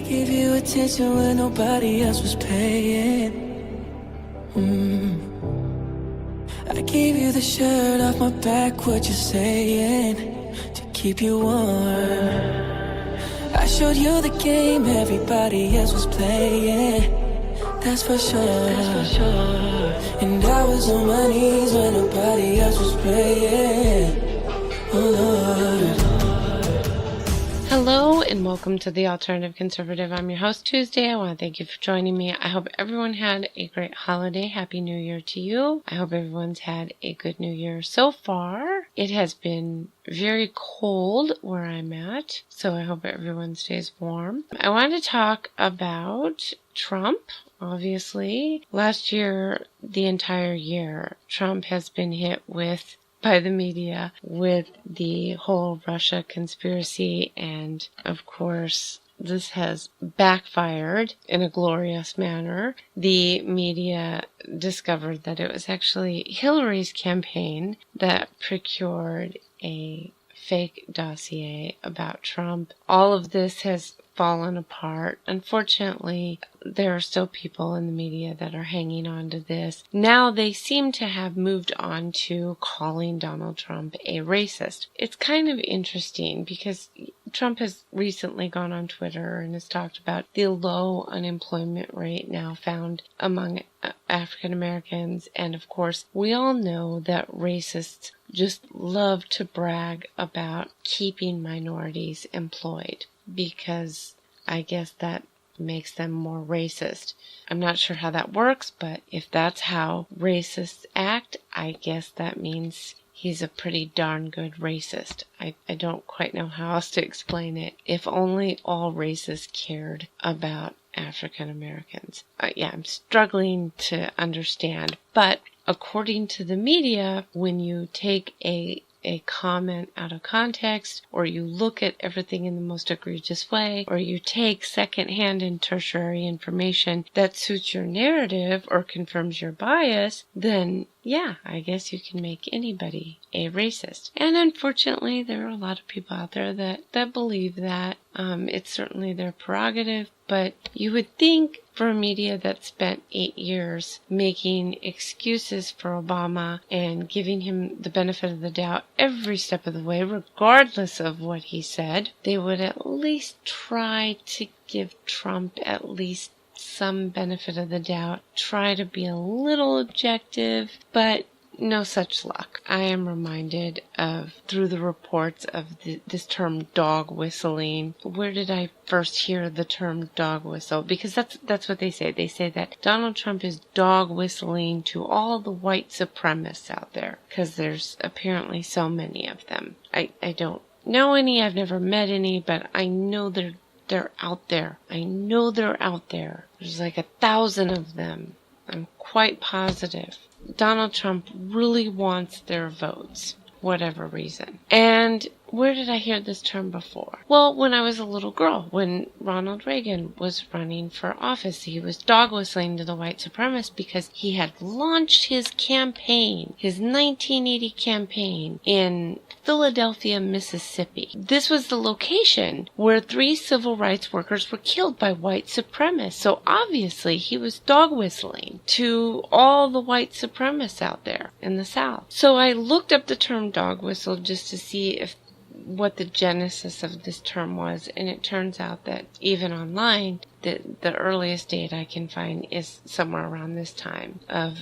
Gave you attention when nobody else was paying. I gave you the shirt off my back, what you saying, to keep you warm. I showed you the game everybody else was playing. That's for sure. And I was on my knees when nobody else was praying. Oh Lord. Hello and welcome to The Alternative Conservative. I'm your host Tuesday. I want to thank you for joining me. I hope everyone had a great holiday. Happy New Year to you. I hope everyone's had a good New Year so far. It has been very cold where I'm at, so I hope everyone stays warm. I want to talk about Trump. Obviously, last year, the entire year, Trump has been hit by the media with the whole Russia conspiracy, and of course this has backfired in a glorious manner. The media discovered that it was actually Hillary's campaign that procured a fake dossier about Trump. All of this has fallen apart. Unfortunately, there are still people in the media that are hanging on to this. Now they seem to have moved on to calling Donald Trump a racist. It's kind of interesting because Trump has recently gone on Twitter and has talked about the low unemployment rate now found among African Americans. And of course, we all know that racists just love to brag about keeping minorities employed, because I guess that makes them more racist. I'm not sure how that works, but if that's how racists act, I guess that means he's a pretty darn good racist. I don't quite know how else to explain it. If only all racists cared about African Americans. I'm struggling to understand, but according to the media, when you take a comment out of context, or you look at everything in the most egregious way, or you take secondhand and tertiary information that suits your narrative or confirms your bias, then I guess you can make anybody a racist. And unfortunately, there are a lot of people out there that believe that. It's certainly their prerogative, but you would think for a media that spent 8 years making excuses for Obama and giving him the benefit of the doubt every step of the way, regardless of what he said, they would at least try to give Trump at least some benefit of the doubt, try to be a little objective, but no such luck. I am reminded of, through the reports of this term dog whistling. Where did I first hear the term dog whistle? Because that's what they say. They say that Donald Trump is dog whistling to all the white supremacists out there, because there's apparently so many of them. I don't know any, I've never met any, but I know they're out there. I know they're out there. There's like 1,000 of them. I'm quite positive. Donald Trump really wants their votes, whatever reason. And where did I hear this term before? Well, when I was a little girl, when Ronald Reagan was running for office, he was dog whistling to the white supremacists because he had launched his campaign, his 1980 campaign, in Philadelphia, Mississippi. This was the location where 3 civil rights workers were killed by white supremacists. So obviously he was dog whistling to all the white supremacists out there in the South. So I looked up the term dog whistle just to see what the genesis of this term was, and it turns out that even online, the earliest date I can find is somewhere around this time of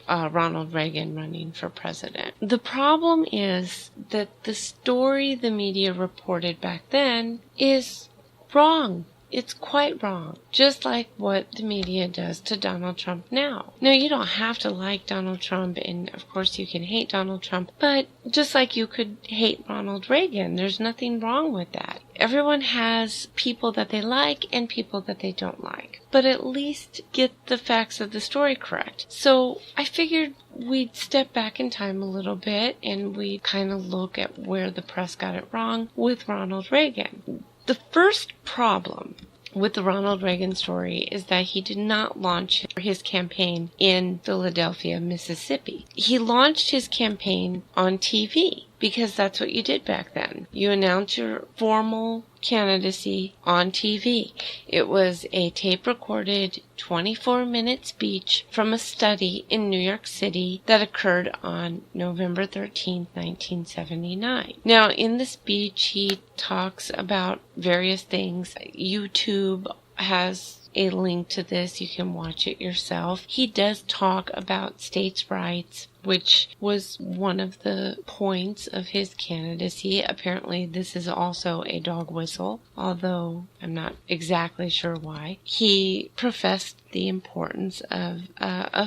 Ronald Reagan running for president. The problem is that the story the media reported back then is wrong. It's quite wrong. Just like what the media does to Donald Trump now. No, you don't have to like Donald Trump, and of course you can hate Donald Trump, but just like you could hate Ronald Reagan, there's nothing wrong with that. Everyone has people that they like and people that they don't like, but at least get the facts of the story correct. So I figured we'd step back in time a little bit and we'd kind of look at where the press got it wrong with Ronald Reagan. The first problem with the Ronald Reagan story is that he did not launch his campaign in Philadelphia, Mississippi. He launched his campaign on TV, because that's what you did back then. You announced your formal candidacy on TV. It was a tape-recorded 24-minute speech from a study in New York City that occurred on November 13, 1979. Now, in the speech, he talks about various things. YouTube has a link to this. You can watch it yourself. He does talk about states' rights, which was one of the points of his candidacy. Apparently, this is also a dog whistle, although I'm not exactly sure why. He professed the importance of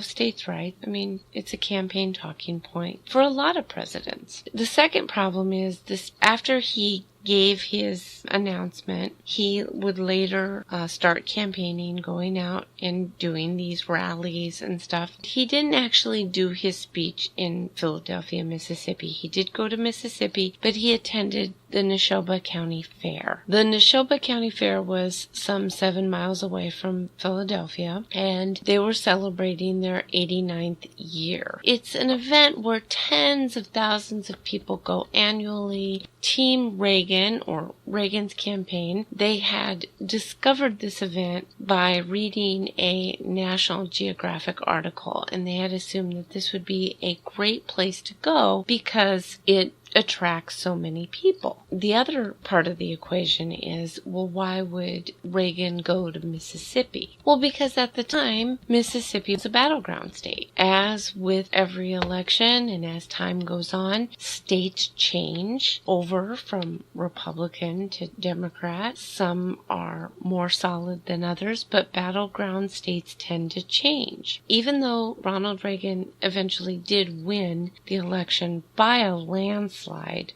states' rights. I mean, it's a campaign talking point for a lot of presidents. The second problem is this: after he gave his announcement, he would later start campaigning, going out and doing these rallies and stuff. He didn't actually do his speech in Philadelphia, Mississippi. He did go to Mississippi, but he attended the Neshoba County Fair. The Neshoba County Fair was some 7 miles away from Philadelphia, and they were celebrating their 89th year. It's an event where tens of thousands of people go annually. Team Reagan, or Reagan's campaign, they had discovered this event by reading a National Geographic article, and they had assumed that this would be a great place to go because it attracts so many people. The other part of the equation is, well, why would Reagan go to Mississippi? Well, because at the time, Mississippi was a battleground state. As with every election and as time goes on, states change over from Republican to Democrat. Some are more solid than others, but battleground states tend to change. Even though Ronald Reagan eventually did win the election by a landslide,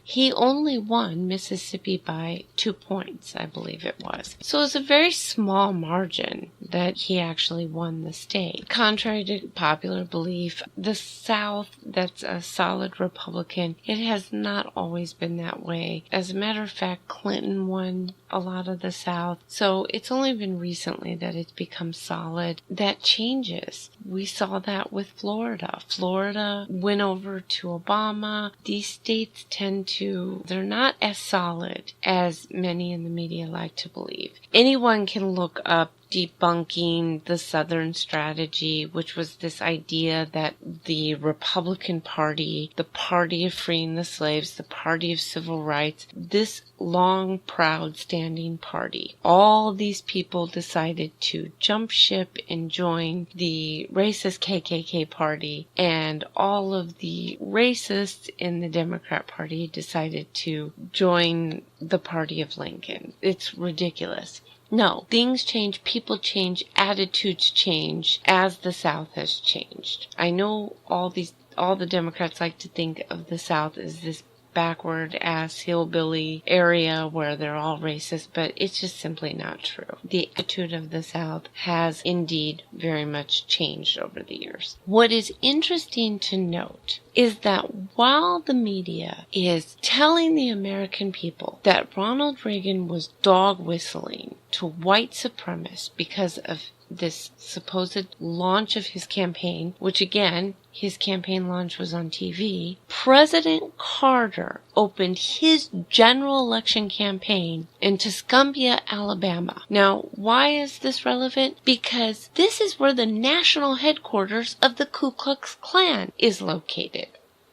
he only won Mississippi by 2 points, I believe it was. So it was a very small margin that he actually won the state. Contrary to popular belief, the South, that's a solid Republican, it has not always been that way. As a matter of fact, Clinton won a lot of the South, so it's only been recently that it's become solid. That changes. We saw that with Florida. Florida went over to Obama. These states they're not as solid as many in the media like to believe. Anyone can look up debunking the Southern strategy, which was this idea that the Republican Party, the party of freeing the slaves, the party of civil rights, this long, proud, standing party, all these people decided to jump ship and join the racist KKK party, and all of the racists in the Democrat Party decided to join the party of Lincoln. It's ridiculous. No, things change, people change, attitudes change as the South has changed. I know all the Democrats like to think of the South as this backward ass hillbilly area where they're all racist, but it's just simply not true. The attitude of the South has indeed very much changed over the years. What is interesting to note is that while the media is telling the American people that Ronald Reagan was dog whistling to white supremacists because of this supposed launch of his campaign, which again, his campaign launch was on TV, President Carter opened his general election campaign in Tuscumbia, Alabama. Now, why is this relevant? Because this is where the national headquarters of the Ku Klux Klan is located.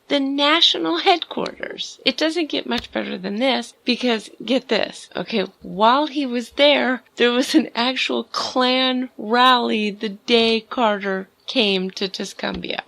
The national headquarters. It doesn't get much better than this because, get this, okay, while he was there was an actual Klan rally the day Carter came to Tuscumbia.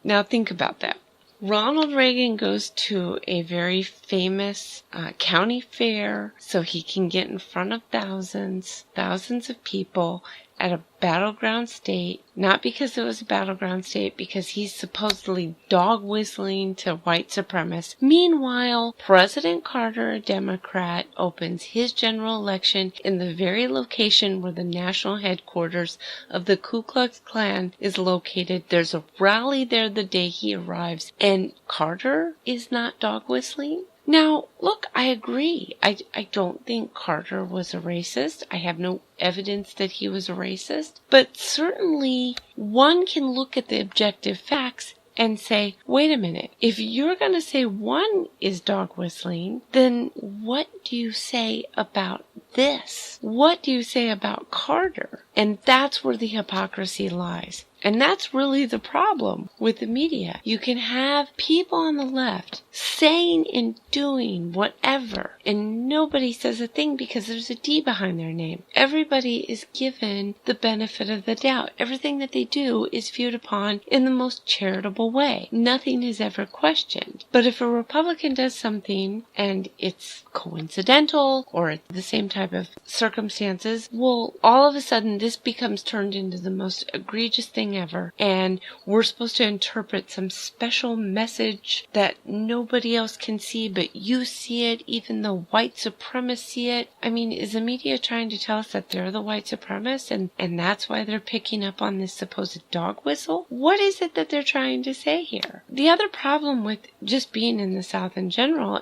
Now think about that. Ronald Reagan goes to a very famous county fair so he can get in front of thousands of people at a battleground state, not because it was a battleground state, because he's supposedly dog whistling to white supremacists. Meanwhile, President Carter, a Democrat, opens his general election in the very location where the national headquarters of the Ku Klux Klan is located. There's a rally there the day he arrives, and Carter is not dog whistling. Now, look, I agree. I don't think Carter was a racist. I have no evidence that he was a racist. But certainly, one can look at the objective facts and say, wait a minute, if you're going to say one is dog whistling, then what do you say about this? What do you say about Carter? And that's where the hypocrisy lies. And that's really the problem with the media. You can have people on the left saying and doing whatever, and nobody says a thing because there's a D behind their name. Everybody is given the benefit of the doubt. Everything that they do is viewed upon in the most charitable way. Nothing is ever questioned. But if a Republican does something and it's coincidental or it's the same type of circumstances, well, all of a sudden this becomes turned into the most egregious thing ever, and we're supposed to interpret some special message that nobody else can see, but you see it, even though white supremacists see it. I mean, is the media trying to tell us that they're the white supremacists and that's why they're picking up on this supposed dog whistle? What is it that they're trying to say here? The other problem with just being in the South in general,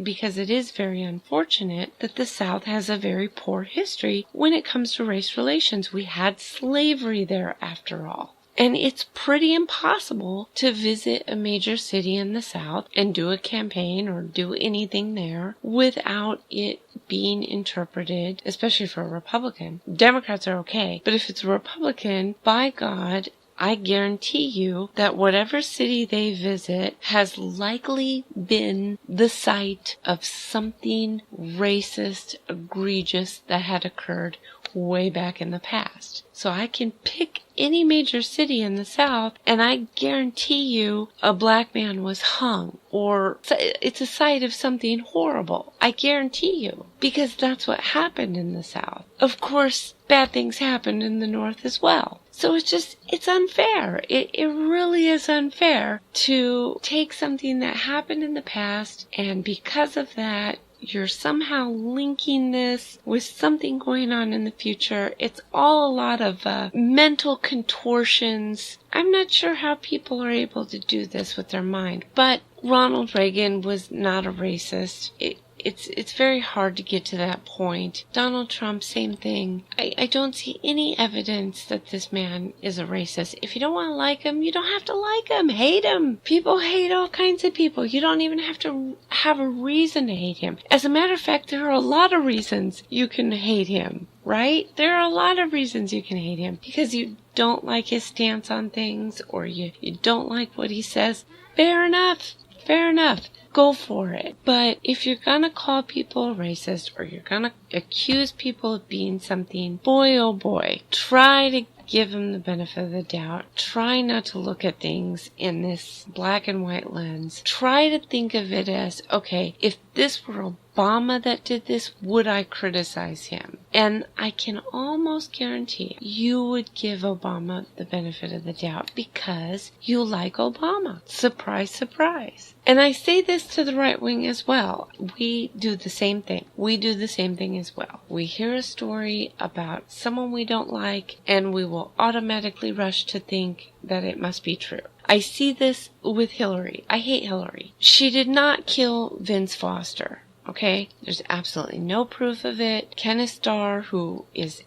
because it is very unfortunate that the South has a very poor history when it comes to race relations. We had slavery there after all. And it's pretty impossible to visit a major city in the South and do a campaign or do anything there without it being interpreted, especially for a Republican. Democrats are okay, but if it's a Republican, by God, I guarantee you that whatever city they visit has likely been the site of something racist, egregious that had occurred way back in the past. So I can pick any major city in the South, and I guarantee you a black man was hung, or it's a site of something horrible. I guarantee you, because that's what happened in the South. Of course, bad things happened in the North as well. So it's unfair. It really is unfair to take something that happened in the past, and because of that, you're somehow linking this with something going on in the future. It's all a lot of mental contortions. I'm not sure how people are able to do this with their mind, but Ronald Reagan was not a racist. It's very hard to get to that point. Donald Trump, same thing. I don't see any evidence that this man is a racist. If you don't want to like him, you don't have to like him. Hate him. People hate all kinds of people. You don't even have to have a reason to hate him. As a matter of fact, there are a lot of reasons you can hate him, right? There are a lot of reasons you can hate him. Because you don't like his stance on things, or you don't like what he says. Fair enough. Fair enough. Go for it. But if you're gonna call people racist, or you're gonna accuse people of being something, boy oh boy, try to give them the benefit of the doubt. Try not to look at things in this black and white lens. Try to think of it as, okay, if this were Obama that did this, would I criticize him? And I can almost guarantee you would give Obama the benefit of the doubt because you like Obama. Surprise, surprise. And I say this to the right wing as well. We do the same thing. We do the same thing as well. We hear a story about someone we don't like, and we will automatically rush to think that it must be true. I see this with Hillary. I hate Hillary. She did not kill Vince Foster. Okay, there's absolutely no proof of it. Kenneth Starr, who is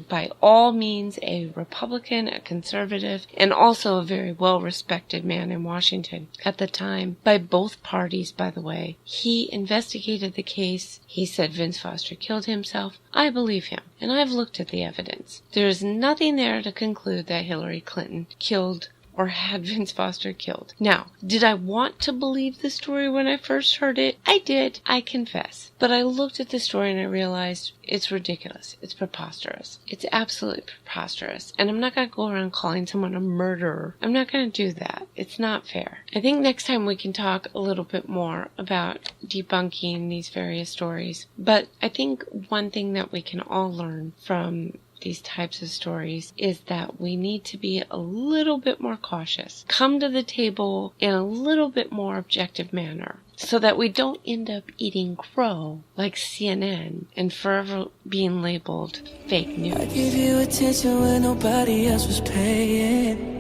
by all means a Republican, a conservative, and also a very well-respected man in Washington at the time, by both parties, by the way. He investigated the case. He said Vince Foster killed himself. I believe him, and I've looked at the evidence. There is nothing there to conclude that Hillary Clinton killed or had Vince Foster killed. Now, did I want to believe the story when I first heard it? I did, I confess. But I looked at the story and I realized it's ridiculous. It's preposterous. It's absolutely preposterous. And I'm not going to go around calling someone a murderer. I'm not going to do that. It's not fair. I think next time we can talk a little bit more about debunking these various stories. But I think one thing that we can all learn from these types of stories is that we need to be a little bit more cautious. Come to the table in a little bit more objective manner so that we don't end up eating crow like CNN and forever being labeled fake news. I gave you attention when nobody else was paying.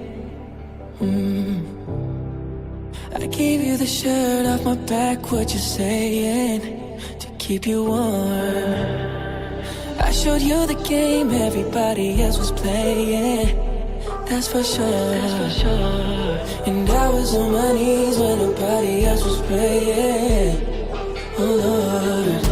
I gave you the shirt off my back, what you saying, to keep you warm. I showed you the game everybody else was playing. That's for sure. And I was on my knees when nobody else was praying. Oh Lord.